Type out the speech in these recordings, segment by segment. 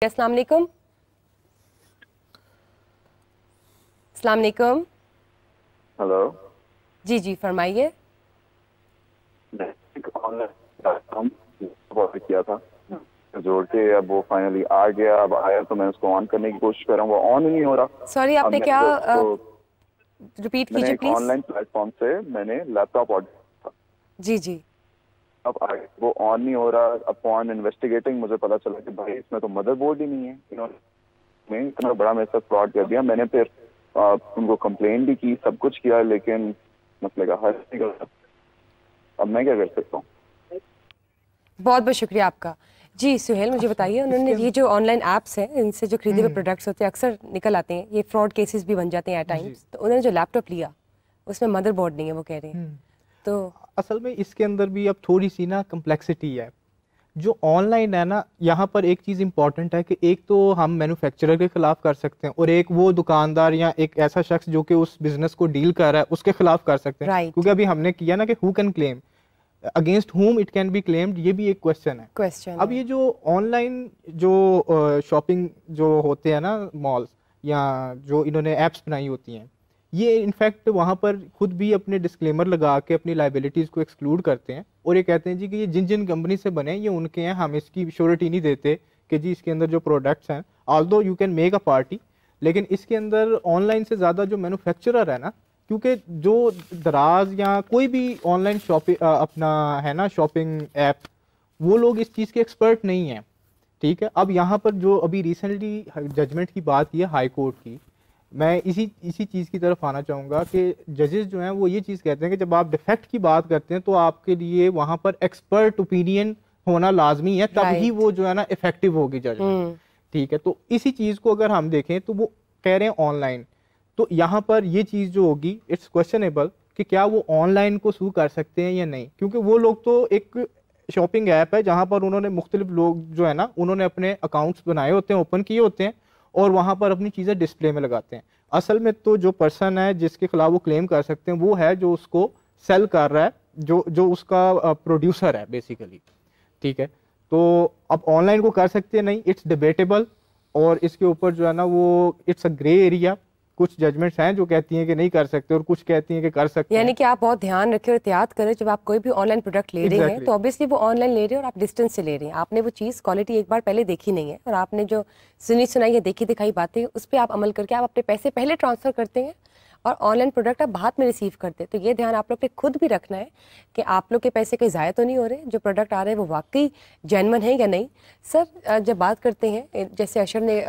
अस्सलाम वालेकुम। अस्सलाम वालेकुम। हेलो जी जी फरमाइए। ऑनलाइन किया था जोड़ के, अब वो फाइनली आ गया। अब आया तो मैं उसको ऑन करने की कोशिश कर रहा हूँ, वो ऑन ही नहीं हो रहा। सॉरी अब आपने मैंने क्या उसको रिपीट मैंने कीजिए एक प्लीज। ऑनलाइन प्लेटफॉर्म से मैंने लैपटॉप ऑर्डर किया था। जी जी। अब आगे वो ऑन नहीं हो रहा। अपॉन इन्वेस्टिगेटिंग मुझे पता चला कि भाई इसमें तो मदरबोर्ड ही नहीं है। इन्होंने इतना बड़ा मेरे साथ फ्रॉड कर दिया। मैंने फिर उनको कंप्लेन भी की, सब कुछ किया, लेकिन मसले का हल नहीं कर। अब मैं क्या कर सकता हूँ? बहुत बहुत शुक्रिया आपका। जी सुहेल मुझे बताइए, उन्होंने ये जो ऑनलाइन ऐप्स हैं इनसे जो खरीदे हुए प्रोडक्ट्स होते हैं अक्सर निकल आते हैं, ये फ्रॉड केसेस भी बन जाते हैं एट टाइम्स। तो उन्होंने जो लैपटॉप लिया उसमें मदरबोर्ड नहीं है, वो कह रहे हैं। तो असल में इसके अंदर भी अब थोड़ी सी ना कम्प्लेक्सिटी है। जो ऑनलाइन है ना, यहाँ पर एक चीज़ इंपॉर्टेंट है कि एक तो हम मैन्युफैक्चरर के खिलाफ कर सकते हैं और एक वो दुकानदार या एक ऐसा शख्स जो कि उस बिजनेस को डील कर रहा है उसके खिलाफ कर सकते हैं। Right. क्योंकि अभी हमने किया ना कि हु कैन क्लेम, अगेंस्ट हुम इट कैन बी क्लेम्ड, ये भी एक क्वेश्चन है। क्वेश्चन अब ये जो ऑनलाइन जो शॉपिंग जो होते हैं ना मॉल्स, या जो इन्होंने ऐप्स बनाई होती हैं, ये इनफैक्ट वहाँ पर खुद भी अपने डिस्क्लेमर लगा के अपनी लाइबिलिटीज़ को एक्सक्लूड करते हैं और ये कहते हैं जी कि ये जिन जिन कंपनी से बने ये उनके हैं, हम इसकी श्योरिटी नहीं देते कि जी इसके अंदर जो प्रोडक्ट्स हैं, although you can make a party, लेकिन इसके अंदर ऑनलाइन से ज़्यादा जो मैन्युफैक्चरर है ना, क्योंकि जो दराज या कोई भी ऑनलाइन शॉपिंग अपना है ना शॉपिंग ऐप, वो लोग इस चीज़ के एक्सपर्ट नहीं हैं। ठीक है, अब यहाँ पर जो अभी रिसेंटली जजमेंट की बात की है हाई कोर्ट की, मैं इसी चीज़ की तरफ आना चाहूँगा कि जजेस जो हैं वो ये चीज़ कहते हैं कि जब आप डिफेक्ट की बात करते हैं तो आपके लिए वहाँ पर एक्सपर्ट ओपिनियन होना लाजमी है, तब ही वो जो है ना इफेक्टिव होगी जजमेंट। ठीक है, तो इसी चीज़ को अगर हम देखें तो वो कह रहे हैं ऑनलाइन, तो यहाँ पर ये चीज़ जो होगी इट्स क्वेश्चनेबल कि क्या वो ऑनलाइन को सू कर सकते हैं या नहीं, क्योंकि वो लोग तो एक शॉपिंग ऐप है जहाँ पर उन्होंने मुख्तलिफ लोग जो है ना उन्होंने अपने अकाउंट्स बनाए होते हैं, ओपन किए होते हैं और वहाँ पर अपनी चीज़ें डिस्प्ले में लगाते हैं। असल में तो जो पर्सन है जिसके खिलाफ वो क्लेम कर सकते हैं वो है जो उसको सेल कर रहा है, जो उसका प्रोड्यूसर है बेसिकली। ठीक है, तो अब ऑनलाइन को कर सकते हैं नहीं, इट्स डिबेटेबल, और इसके ऊपर जो है ना वो इट्स अ ग्रे एरिया। कुछ जजमेंट्स हैं जो कहती हैं कि नहीं कर सकते और कुछ कहती हैं कि कर सकते हैं। यानी कि आप बहुत ध्यान रखें और एहतियात करें जब आप कोई भी ऑनलाइन प्रोडक्ट ले रहे हैं, तो ऑब्वियसली वो ऑनलाइन ले रहे हैं और आप डिस्टेंस से ले रहे हैं, आपने वो चीज़ क्वालिटी एक बार पहले देखी नहीं है और आपने जो सुनी सुनाई या देखी दिखाई बातें उस पर आप अमल करके आप अपने पैसे पहले ट्रांसफ़र करते हैं और ऑनलाइन प्रोडक्ट आप बाद में रिसीव करते हैं। तो ये ध्यान आप लोग ने खुद भी रखना है कि आप लोग के पैसे कहीं ज़ाया तो नहीं हो रहे, जो प्रोडक्ट आ रहे हैं वो वाकई जेन्युइन है या नहीं। सर जब बात करते हैं, जैसे अशर ने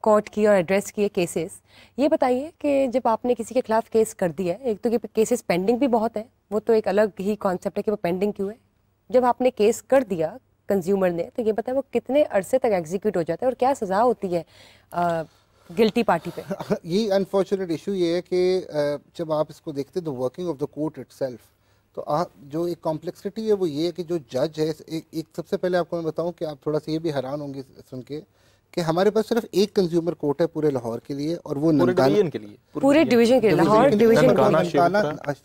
कोर्ट की और एड्रेस किए केसेस, ये बताइए कि जब आपने किसी के खिलाफ केस कर दिया है, एक तो ये केसेस पेंडिंग भी बहुत है, वो तो एक अलग ही कॉन्सेप्ट है कि वो पेंडिंग क्यों है। जब आपने केस कर दिया कंज्यूमर ने, तो ये बताएं वो कितने अरसे तक एग्जीक्यूट हो जाता है और क्या सज़ा होती है गिल्टी पार्टी पे? ये अनफॉर्चुनेट इशू ये है कि जब आप इसको देखते हैं the working of the court itself, तो आप जो एक कॉम्प्लेक्सिटी है वो ये है कि जो जज है, एक सबसे पहले आपको मैं बताऊं कि आप थोड़ा सा ये भी हैरान होंगे सुन के कि हमारे पास सिर्फ एक कंज्यूमर कोर्ट है पूरे लाहौर के लिए, और वो पूरे डिवीजन के लिए, पूरे डिवीजन के लिए, लाहौर डिवीजन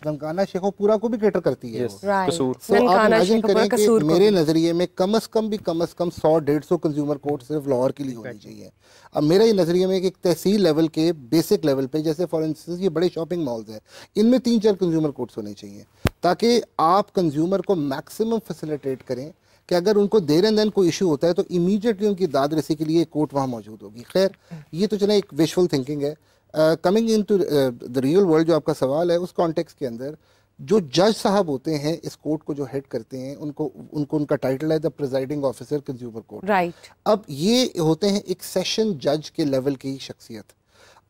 ननकाना शेखोपुरा को भी कैटर करती है। कसूर। तो आप इमेजिन करें कि मेरे नजरिए में कम से कम 100-150 कंज्यूमर कोर्ट सिर्फ लाहौर के लिए होनी चाहिए। अब मेरा ये नजरिए में कि एक तहसील लेवल के बेसिक लेवल पे, जैसे फॉर इंस्टेंस ये बड़े शॉपिंग मॉल्स हैं, इनमें 3-4 कंज्यूमर कोर्ट्स होने चाहिए ताकि आप कंज्यूमर को मैक्सिमम फैसिलिटेट करें कि अगर उनको देर एंड देन कोई इशू होता है तो इमीडिएटली उनकी दाद रसी के लिए कोर्ट वहाँ मौजूद होगी। खैर ये तो चले एक विजुअल थिंकिंग है। Coming in to the real world, जो आपका सवाल है उस कॉन्टेक्स्ट के अंदर जो जज साहब होते हैं इस कोर्ट को जो हेड करते हैं, उनका टाइटल है the presiding officer consumer court. Right. अब ये होते हैं एक सेशन जज के लेवल की शख्सियत,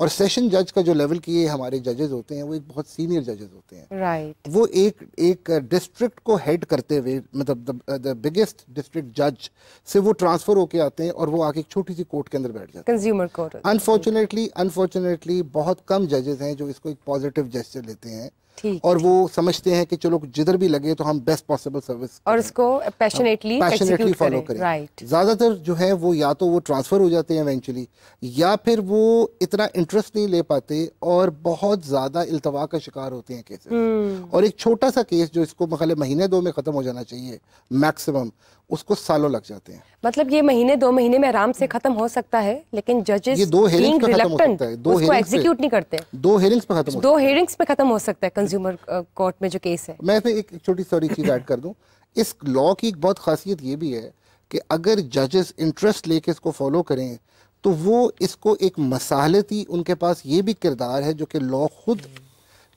और सेशन जज का जो लेवल की हमारे जजेस होते हैं वो एक बहुत सीनियर जजेस होते हैं। राइट। वो एक डिस्ट्रिक्ट को हेड करते हुए, मतलब द बिगेस्ट डिस्ट्रिक्ट जज से वो ट्रांसफर होके आते हैं और वो आके एक छोटी सी कोर्ट के अंदर बैठ जाते हैं, कंज्यूमर कोर्ट। अनफॉर्चुनेटली बहुत कम जजेस हैं जो इसको एक पॉजिटिव जेस्चर लेते हैं और वो समझते हैं कि चलो जिधर भी लगे तो हम बेस्ट पॉसिबल सर्विस और उसको पैशनेटली फॉलो करें। राइट। ज़्यादातर जो है वो या तो वो ट्रांसफ़र हो जाते हैं इवेंचुअली, या फिर वो इतना इंटरेस्ट नहीं ले पाते और बहुत ज़्यादा इल्तवा का शिकार होते हैं केसेस। और एक छोटा सा केस जो इसको मतलब महीने 2 में ख़त्म हो जाना चाहिए मैक्सिमम, उसको सालों लग जाते हैं। मतलब ये महीने 2 महीने में आराम से खत्म हो सकता है, लेकिन जजेस ये 2 हेयरिंग्स पे खत्म हो सकता है, 2 उसको एग्जीक्यूट नहीं करते, 2 हेयरिंग्स पे खत्म हो 2 हेयरिंग्स पे खत्म हो सकता है कंज्यूमर कोर्ट में जो केस है। मैं इसमें एक छोटी सॉरी चीज ऐड कर दूं, इस लॉ की एक बहुत खासियत ये भी है कि अगर जजेस इंटरेस्ट लेके इसको फॉलो करें तो वो इसको एक मसालती, उनके पास ये भी किरदार है जो कि लॉ खुद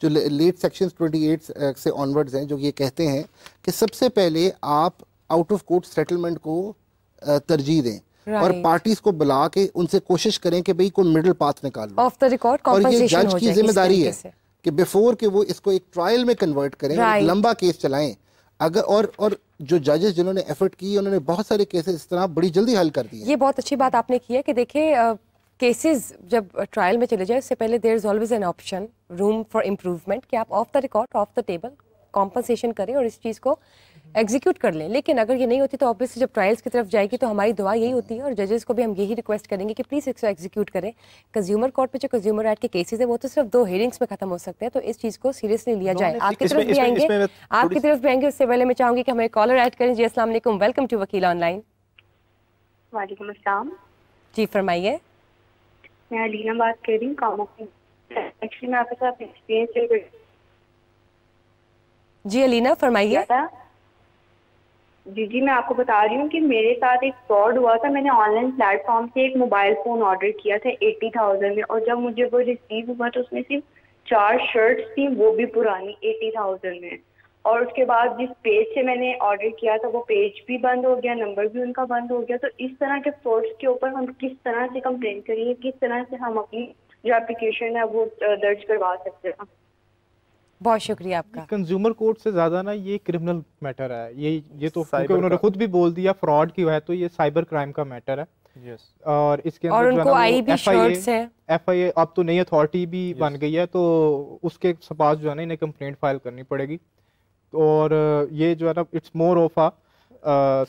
जो लेट सेक्शन 28 से ऑनवर्ड्स हैं, जो ये कहते हैं कि सबसे पहले आप आउट ऑफ कोर्ट सेटलमेंट को तरजीह दें और पार्टीज को बुला के उनसे कोशिश करें कि भाई कोई मिडिल पाथ निकाल लो। ऑफ द रिकॉर्ड कॉम्पेंसेशन हो जाए। और ये जज की जिम्मेदारी है कि बिफोर के वो इसको एक ट्रायल में कन्वर्ट करें, एक लंबा केस चलाएं। अगर और जो जजेस जिन्होंने एफर्ट की, उन्होंने बहुत सारे केसेस इस तरह बड़ी जल्दी हल कर दिए। ये बहुत अच्छी बात आपने की है कि देखिए केसेस जब ट्रायल में चले जाए उससे पहले there is always an option, room for improvement, कि आप off the record, off the table compensation करें और इस चीज़ को एग्जीक्यूट कर लें। लेकिन अगर ये नहीं होती तो ऑब्वियसली जब ट्रायल्स की तरफ जाएगी तो हमारी दुआ यही होती है और जजेस को भी हम यही रिक्वेस्ट करेंगे कि प्लीज़ इसको एग्जीक्यूट करें। कंज्यूमर कोर्ट में जो कंज्यूमर एक्ट के केसेस है वो तो सिर्फ 2 हेयरिंग्स में खत्म हो सकते हैं, तो इस चीज़ को सीरियसली लिया जाए। आपकी तरफ भी आएंगे, उससे पहले मैं चाहूँगी कि हमें कॉलर ऐड करें। जी अस्सलाम वालेकुम, वेलकम टू वकील ऑनलाइन। वालेकुम अस्सलाम। जी फरमाइए। मैं अलीना बात कर रही हूँ। एक्चुअली मैं आपके साथ एक्सपीरियंस जी अलीना फरमाइए। जी मैं आपको बता रही हूँ कि मेरे साथ एक फ्रॉड हुआ था। मैंने ऑनलाइन प्लेटफॉर्म से एक मोबाइल फ़ोन ऑर्डर किया था 80,000 में, और जब मुझे वो रिसीव हुआ तो उसमें सिर्फ 4 शर्ट्स थी, वो भी पुरानी 80,000 में। और उसके बाद जिस पेज से मैंने ऑर्डर किया था वो पेज भी बंद हो गया, नंबर भी उनका बंद हो गया। तो इस तरह के फ्रॉड्स के ऊपर हम किस तरह से कंप्लेन करेंगे, किस तरह से हम अपनी जो एप्लीकेशन है वो दर्ज करवा सकते हैं? बहुत शुक्रिया आपका। कंज्यूमर कोर्ट से ज्यादा ना ये क्रिमिनल मैटर है, ये तो क्योंकि उन्होंने खुद भी बोल दिया फ्रॉड की है, तो ये साइबर क्राइम का मैटर है। yes. और इसके अंदर और उनको आई भी शर्ट्स है, FIA अब तो नई अथॉरिटी भी बन गई है, तो उसके पास जो है ना इन्हें कंप्लेंट फाइल करनी पड़ेगी। और ये जो है ना it's more of a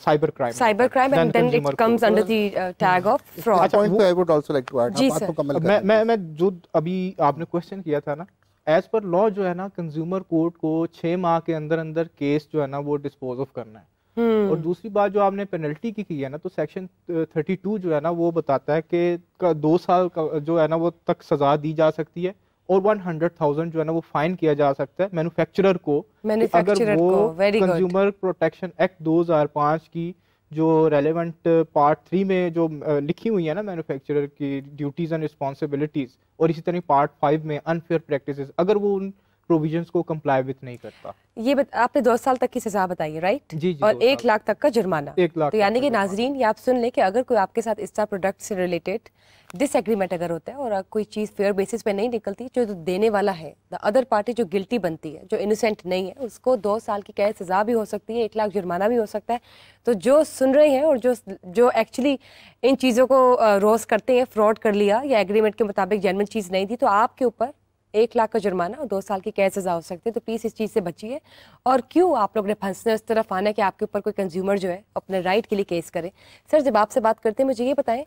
cyber crime and then it comes under the tag of fraud. point I would also like to add, जी सर, मैं जो अभी आपने क्वेश्चन किया था ना, एज पर लॉ जो है ना कंज्यूमर कोर्ट को 6 माह के अंदर अंदर केस जो है ना वो डिस्पोज ऑफ करना है। और दूसरी बात जो आपने पेनल्टी की है ना, तो सेक्शन 32 जो है ना वो बताता है कि 2 साल का जो है ना वो तक सजा दी जा सकती है और 100,000 जो है ना वो फाइन किया जा सकता है मैन्युफैक्चरर को, अगर वो कंज्यूमर प्रोटेक्शन एक्ट 2005 की जो रेलेवेंट पार्ट 3 में जो लिखी हुई है ना मैन्युफैक्चरर की ड्यूटीज एंड रिस्पॉन्सिबिलिटीज, और इसी तरह पार्ट 5 में अनफेयर प्रैक्टिसेस, अगर वो उन प्रोविजंस को कंप्लाई विद नहीं करता। ये आपने 2 साल तक की सजा बताई है, राइट? जी, और 1 लाख तक का जुर्माना। 1 लाख। तो यानी कि नाजरीन ये आप सुन लें कि अगर कोई आपके साथ इस तरह प्रोडक्ट से रिलेटेड डिसएग्रीमेंट अगर होता है और कोई चीज़ फेयर बेसिस पे नहीं निकलती, जो देने वाला है द अदर पार्टी जो गिल्टी बनती है, जो इनोसेंट नहीं है, उसको 2 साल की कैद सजा भी हो सकती है, 1 लाख जुर्माना भी हो सकता है। तो जो सुन रहे हैं और जो एक्चुअली इन चीज़ों को रोज करते हैं, फ्रॉड कर लिया या एग्रीमेंट के मुताबिक जेन्युइन चीज़ नहीं थी, तो आपके ऊपर 1 लाख का जुर्माना और 2 साल की कैद सजा हो सकती है। तो प्लीज़ इस चीज़ से बचिए। और क्यों आप लोग ने फंसना इस तरफ आना कि आपके ऊपर कोई कंज्यूमर जो है अपने राइट के लिए केस करे। सर जब आपसे बात करते हैं मुझे ये बताएं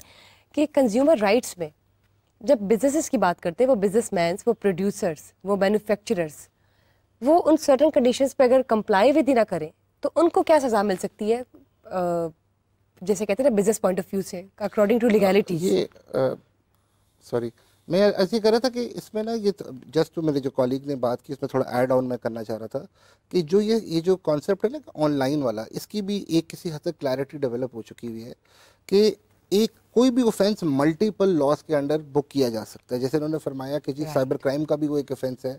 कि कंज्यूमर राइट्स में जब बिजनेसेस की बात करते हैं, वो बिजनेसमैन, वो प्रोड्यूसर्स, वो मैन्युफैक्चरर्स, वो उन सर्टन कंडीशंस पे अगर कंप्लाई विद ही ना करें तो उनको क्या सज़ा मिल सकती है, जैसे कहते हैं ना बिजनेस पॉइंट ऑफ व्यू से, अकॉर्डिंग टू लीगैलिटीज? ये सॉरी, मैं ऐसे ही कर रहा था कि इसमें ना ये जस्ट मेरे जो कॉलीग ने बात की उसमें थोड़ा ऐड ऑन मैं करना चाह रहा था कि जो ये जो कॉन्सेप्ट है ना ऑनलाइन वाला, इसकी भी एक किसी हद तक क्लैरिटी डेवलप हो चुकी हुई है कि एक कोई भी ऑफेंस मल्टीपल लॉज के अंडर बुक किया जा सकता है। जैसे उन्होंने फरमाया कि जी साइबर क्राइम का भी वो एक ऑफेंस है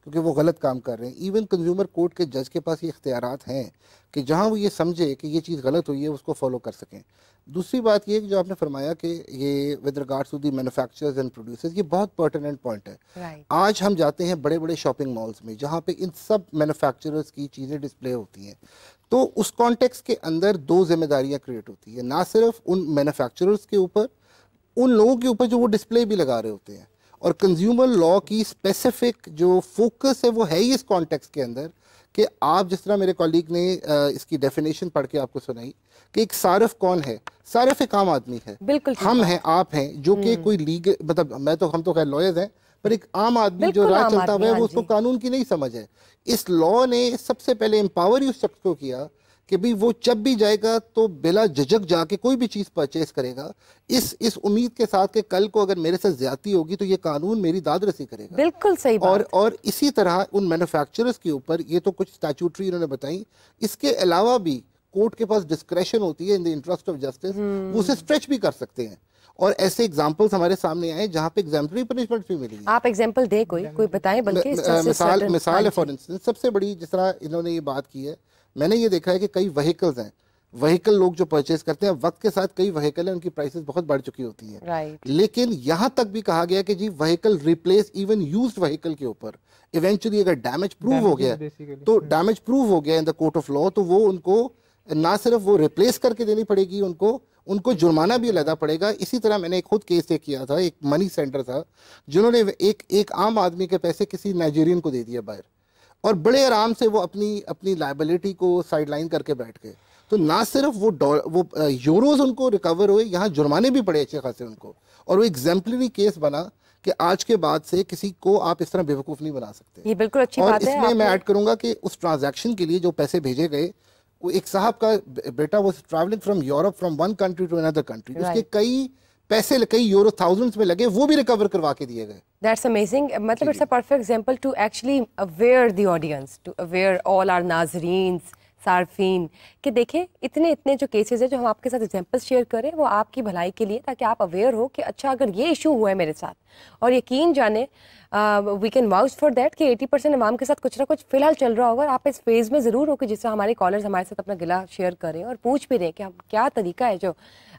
क्योंकि वो गलत काम कर रहे हैं। इवन कंज्यूमर कोर्ट के जज के पास ये इख्तियारात हैं कि जहाँ वो ये समझे कि ये चीज़ गलत हुई है उसको फॉलो कर सकें। दूसरी बात ये जो आपने फरमाया कि ये with regards to the manufacturers and producers, ये बहुत पर्टिनेंट पॉइंट है। आज हम जाते हैं बड़े बड़े शॉपिंग मॉल्स में जहाँ पे इन सब मैन्युफैक्चरर्स की चीज़ें डिस्प्ले होती हैं, तो उस कॉन्टेक्स्ट के अंदर 2 जिम्मेदारियाँ क्रिएट होती है, ना सिर्फ उन मैन्युफैक्चरर्स के ऊपर, उन लोगों के ऊपर जो वो डिस्प्ले भी लगा रहे होते हैं। और कंज्यूमर लॉ की स्पेसिफिक जो फोकस है वो है ही इस कॉन्टेक्स्ट के अंदर कि आप जिस तरह मेरे कॉलीग ने इसकी डेफिनेशन पढ़ के आपको सुनाई कि एक सारिफ कौन है, सारिफ एक आम आदमी है, बिल्कुल हम हैं, आप हैं, जो कि कोई लीगल, मतलब हम तो खैर लॉयर्स हैं, पर एक आम आदमी जो राह चलता हुआ है वो उसको कानून की नहीं समझ है। इस लॉ ने सबसे पहले एम्पावर ही उस शख्स को किया कि भाई वो जब भी जाएगा तो बिला झिझक जाके कोई भी चीज़ परचेस करेगा, इस उम्मीद के साथ कि कल को अगर मेरे साथ ज्यादती होगी तो ये कानून मेरी दाद रसी करेगा। बिल्कुल सही बात। और इसी तरह उन मैन्युफैक्चरर्स के ऊपर, ये तो कुछ स्टैट्यूटरी इन्होंने बताई, इसके अलावा भी कोर्ट के पास डिस्क्रेशन होती है in the interest of justice, वो उसे स्ट्रेच भी कर सकते हैं। और ऐसे एग्जांपल्स हमारे सामने आए जहां पे एग्जाम्पलरी पनिशमेंट भी मिली है। आप एग्जांपल दे, कोई बताएं, बल्कि मिसाल है फॉर इंस्टेंस सबसे बड़ी, जिस तरह इन्होंने ये बात की है, मैंने ये देखा है कि कई व्हीकल्स हैं, व्हीकल लोग जो परचेज करते हैं, वक्त के साथ कई व्हीकल हैं उनकी प्राइसेस बहुत बढ़ चुकी होती हैं, राइट। लेकिन यहाँ तक भी कहा गया कि जी vehicle replace, even used vehicle के ऊपर इवेंचुअली अगर डैमेज प्रूव हो गया तो डैमेज प्रूव हो गया in the court of law, तो वो उनको ना सिर्फ वो रिप्लेस करके देनी पड़ेगी, उनको जुर्माना भी अलग पड़ेगा। इसी तरह मैंने एक खुद केस किया था, एक मनी सेंटर था जिन्होंने एक आम आदमी के पैसे किसी नाइजीरियन को दे दिया बाहर, और बड़े आराम से वो अपनी लायबिलिटी को साइडलाइन करके बैठ गए। तो ना सिर्फ वो यूरोज उनको रिकवर हुए, यहाँ जुर्माने भी पड़े अच्छे खासे उनको, और वो एग्जाम्पलरी केस बना कि आज के बाद से किसी को आप इस तरह बेवकूफ़ नहीं बना सकते। ये बिल्कुल अच्छी बात है। और इसमें मैं ऐड करूंगा कि उस ट्रांजैक्शन के लिए जो पैसे भेजे गए, वो एक साहब का बेटा वो travelling from Europe from one country to another country, उसके कई पैसे, कई यूरो थाउजेंड्स में लगे, वो भी रिकवर करवा के दिए गए। That's amazing. मतलब it's a perfect example to actually aware the audience, to aware all our नाज़रीन्स, सार्फिन, कि देखें इतने जो केसेस हैं जो हम आपके साथ एग्जांपल्स शेयर करें वो आपकी भलाई के लिए, ताकि आप अवेयर हो कि अच्छा अगर ये इशू हुआ है मेरे साथ, और यकीन जाने we can vouch for that कि 80% अवाम के साथ कुछ ना कुछ फिलहाल चल रहा होगा। आप इस फेज़ में ज़रूर हो कि जिससे हमारे कॉलर्स हमारे साथ अपना गिला शेयर करें और पूछ भी रहे हैं कि हम क्या तरीका है जो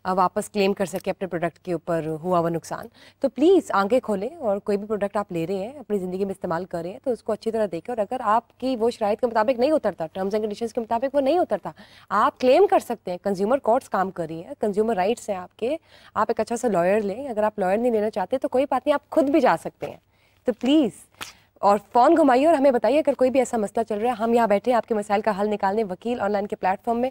वापस क्लेम कर सके अपने प्रोडक्ट के ऊपर हुआ हुआ नुकसान। तो प्लीज़ आंखें खोलें, और कोई भी प्रोडक्ट आप ले रहे हैं, अपनी ज़िंदगी में इस्तेमाल कर रहे हैं, तो उसको अच्छी तरह देखें, और अगर आपकी वो शराइत के मुताबिक नहीं उतरता, टर्म्स एंड कंडीशंस के मुताबिक वो नहीं उतरता, आप क्लेम कर सकते हैं। कंज्यूमर कोर्ट्स काम कर रही है, कंज्यूमर राइट्स हैं आपके, आप एक अच्छा सा लॉयर लें। अगर आप लॉयर नहीं लेना चाहते तो कोई बात नहीं, आप खुद भी जा सकते हैं। तो प्लीज़, और फ़ोन घुमाइए और हमें बताइए अगर कोई भी ऐसा मसला चल रहा है। हम यहाँ बैठे हैं आपके मसाइल का हल निकालने, वकील ऑनलाइन के प्लेटफॉर्म में,